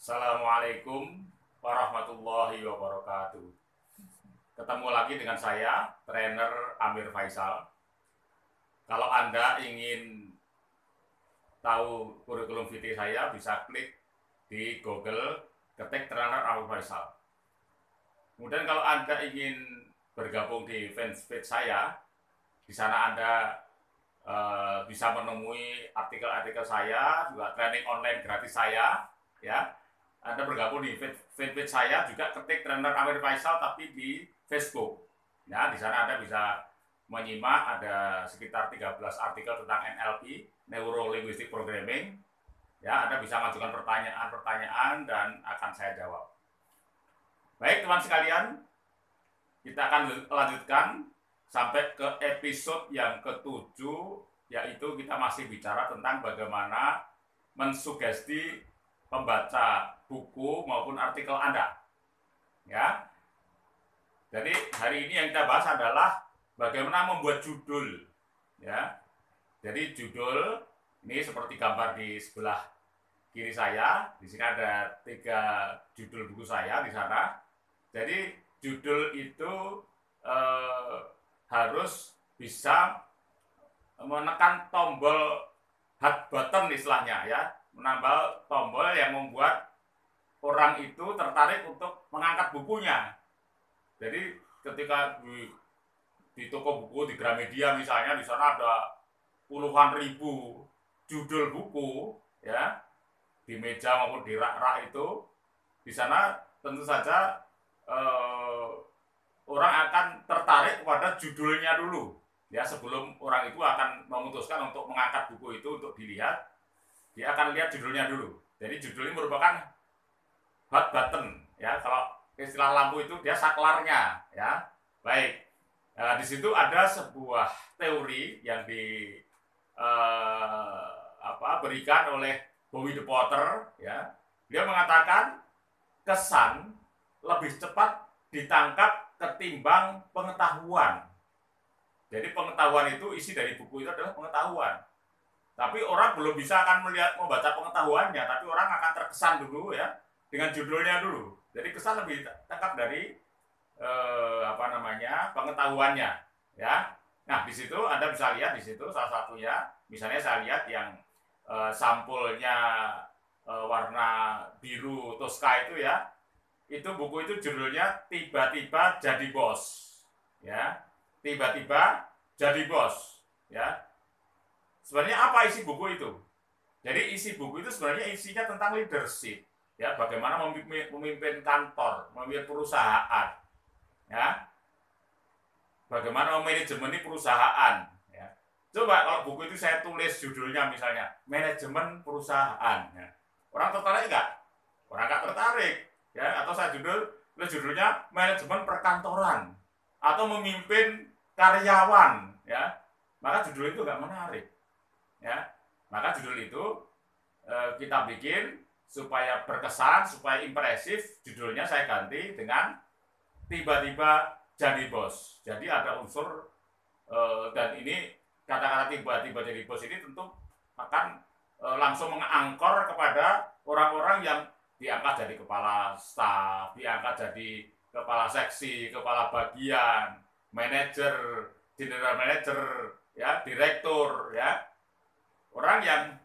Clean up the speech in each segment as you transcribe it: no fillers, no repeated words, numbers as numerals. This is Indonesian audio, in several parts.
Assalamualaikum warahmatullahi wabarakatuh. Ketemu lagi dengan saya, trainer Amir Faisal. Kalau Anda ingin tahu kurikulum vitae saya, bisa klik di Google, ketik trainer Amir Faisal. Kemudian kalau Anda ingin bergabung di fanpage saya, di sana Anda bisa menemui artikel-artikel saya, juga training online gratis saya, ya. Anda bergabung di fanpage saya, juga ketik trainer Amir Faisal tapi di Facebook. Ya, di sana Anda bisa menyimak, ada sekitar 13 artikel tentang NLP, Neuro Linguistic Programming. Ya, Anda bisa mengajukan pertanyaan-pertanyaan dan akan saya jawab. Baik, teman sekalian, kita akan lanjutkan sampai ke episode yang ke-7, yaitu kita masih bicara tentang bagaimana mensugesti pembaca buku maupun artikel Anda. Ya. Jadi hari ini yang kita bahas adalah bagaimana membuat judul. Ya. Jadi judul ini seperti gambar di sebelah kiri saya. Di sini ada 3 judul buku saya di sana. Jadi judul itu harus bisa menekan tombol hot button istilahnya, ya, menambah tombol yang membuat orang itu tertarik untuk mengangkat bukunya. Jadi ketika di toko buku, di Gramedia misalnya, di sana ada puluhan ribu judul buku, ya, di meja maupun di rak-rak itu, di sana tentu saja orang akan tertarik kepada judulnya dulu, ya, sebelum orang itu akan memutuskan untuk mengangkat buku itu untuk dilihat. Dia akan lihat judulnya dulu. Jadi judul ini merupakan hot button, ya, kalau istilah lampu itu dia saklarnya, ya. Baik, di situ ada sebuah teori yang berikan oleh Bowie de Potter, ya. Dia mengatakan kesan lebih cepat ditangkap ketimbang pengetahuan. Jadi pengetahuan itu, isi dari buku itu adalah pengetahuan. Tapi orang belum bisa akan membaca pengetahuannya, tapi orang akan terkesan dulu, ya, dengan judulnya dulu. Jadi kesan lebih tangkap dari pengetahuannya, ya. Nah, di situ Anda bisa lihat di situ salah satunya, misalnya saya lihat yang sampulnya warna biru Tosca itu, ya. Itu buku itu judulnya Tiba-tiba Jadi Bos, ya. Tiba-tiba jadi bos, ya. Sebenarnya apa isi buku itu? Jadi isi buku itu sebenarnya isinya tentang leadership, ya, bagaimana memimpin kantor, memimpin perusahaan, ya, bagaimana memanajemeni perusahaan, ya. Coba kalau buku itu saya tulis judulnya misalnya manajemen perusahaan, ya. Orang tertarik nggak? Orang nggak tertarik, ya. Atau saya judulnya manajemen perkantoran atau memimpin karyawan, ya, maka judul itu nggak menarik, ya. Maka judul itu kita bikin supaya berkesan, supaya impresif. Judulnya saya ganti dengan Tiba-tiba Jadi Bos. Jadi ada unsur dan ini kata-kata tiba-tiba jadi bos ini tentu akan langsung mengangkor kepada orang-orang yang diangkat jadi kepala staf, diangkat jadi kepala seksi, kepala bagian, manajer, general manager, ya, direktur, ya. Orang yang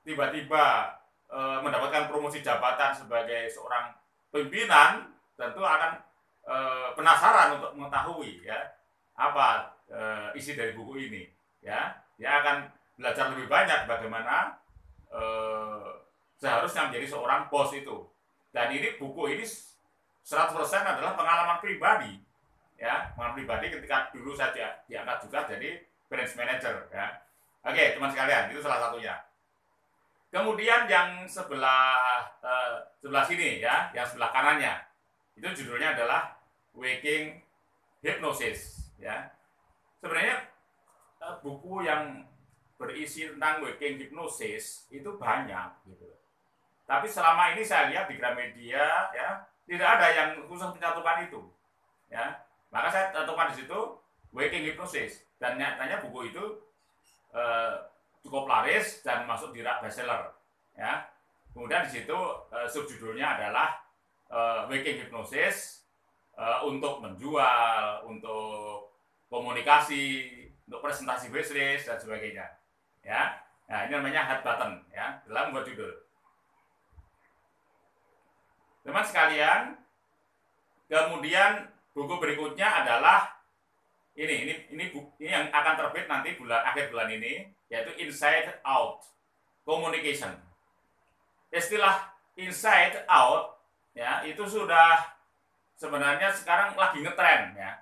tiba-tiba mendapatkan promosi jabatan sebagai seorang pimpinan tentu akan penasaran untuk mengetahui, ya, apa isi dari buku ini, ya. Dia akan belajar lebih banyak bagaimana seharusnya menjadi seorang bos itu. Dan ini buku ini 100% adalah pengalaman pribadi, ya, pengalaman pribadi ketika dulu saya diangkat juga jadi branch manager, ya. Oke, teman sekalian, itu salah satunya. Kemudian yang sebelah sini, ya, yang sebelah kanannya, itu judulnya adalah Waking Hypnosis, ya. Sebenarnya buku yang berisi tentang waking hypnosis itu banyak, gitu. Tapi selama ini saya lihat di Gramedia, ya, tidak ada yang khusus mencantumkan itu, ya. Maka saya cantumkan di situ waking hypnosis, dan nyatanya buku itu cukup laris dan masuk di rak bestseller, ya. Kemudian di situ subjudulnya adalah waking hypnosis untuk menjual, untuk komunikasi, untuk presentasi bisnis dan sebagainya. Ya, nah ini namanya hot button ya dalam membuat judul. Teman sekalian, kemudian buku berikutnya adalah ini yang akan terbit nanti akhir bulan ini, yaitu Inside Out Communication. Istilah inside out ya itu sudah sebenarnya sekarang lagi ngetren ya,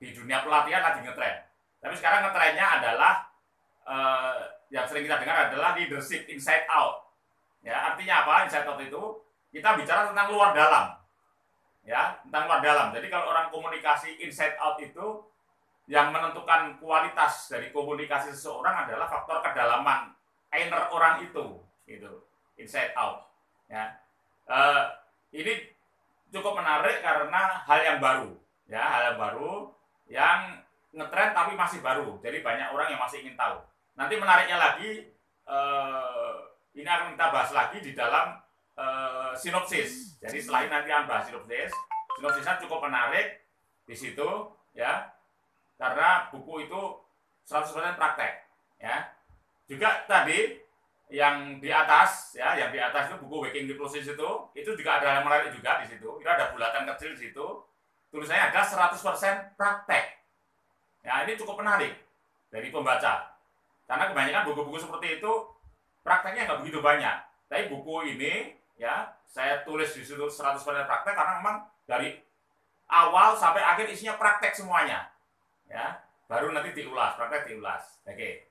di dunia pelatihan lagi ngetren. Tapi sekarang ngetrennya adalah yang sering kita dengar adalah leadership inside out. Ya, artinya apa? Inside out itu kita bicara tentang luar dalam. Ya, tentang luar dalam. Jadi kalau orang komunikasi inside out itu yang menentukan kualitas dari komunikasi seseorang adalah faktor kedalaman inner orang itu, gitu. Inside out. Ya, ini cukup menarik karena hal yang baru, ya, hal yang baru yang ngetren tapi masih baru. Jadi banyak orang yang masih ingin tahu. Nanti menariknya lagi, ini akan kita bahas lagi di dalam sinopsis. Jadi setelah ini nanti akan bahas sinopsis. Sinopsisnya cukup menarik di situ, ya, karena buku itu 100% praktek, ya. Juga tadi yang di atas ya, yang di atas itu buku Waking Hypnosis itu juga ada yang menarik juga di situ. Itu ada bulatan kecil di situ. Tulisannya ada 100% praktek. Ya, ini cukup menarik dari pembaca. Karena kebanyakan buku-buku seperti itu prakteknya nggak begitu banyak. Tapi buku ini ya, saya tulis di situ 100% praktek karena memang dari awal sampai akhir isinya praktek semuanya. Ya, baru nanti diulas, praktek diulas. Oke.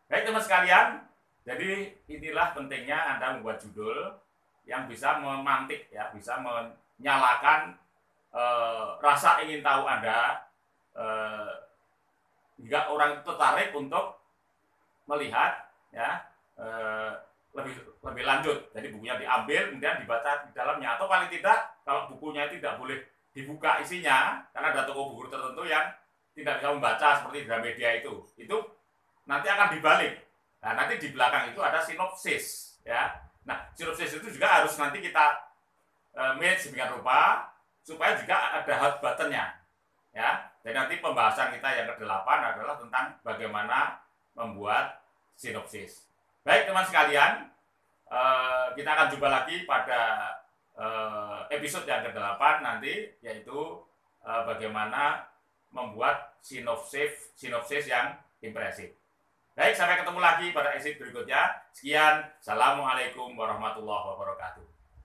Baik teman sekalian, jadi inilah pentingnya Anda membuat judul yang bisa memantik ya, bisa menyalakan rasa ingin tahu Anda hingga orang tertarik untuk melihat ya lebih lanjut. Jadi bukunya diambil kemudian dibaca di dalamnya, atau paling tidak kalau bukunya tidak boleh dibuka isinya karena ada toko buku tertentu yang tidak bisa membaca seperti Gramedia itu nanti akan dibalik. Nah, nanti di belakang itu ada sinopsis, ya. Nah, sinopsis itu juga harus nanti kita manage sedemikian rupa supaya juga ada hot buttonnya, ya. Dan nanti pembahasan kita yang ke-8 adalah tentang bagaimana membuat sinopsis. Baik teman sekalian, kita akan jumpa lagi pada episode yang ke-8 nanti, yaitu bagaimana membuat sinopsis yang impresif. Baik, sampai ketemu lagi pada episode berikutnya. Sekian, assalamualaikum warahmatullahi wabarakatuh.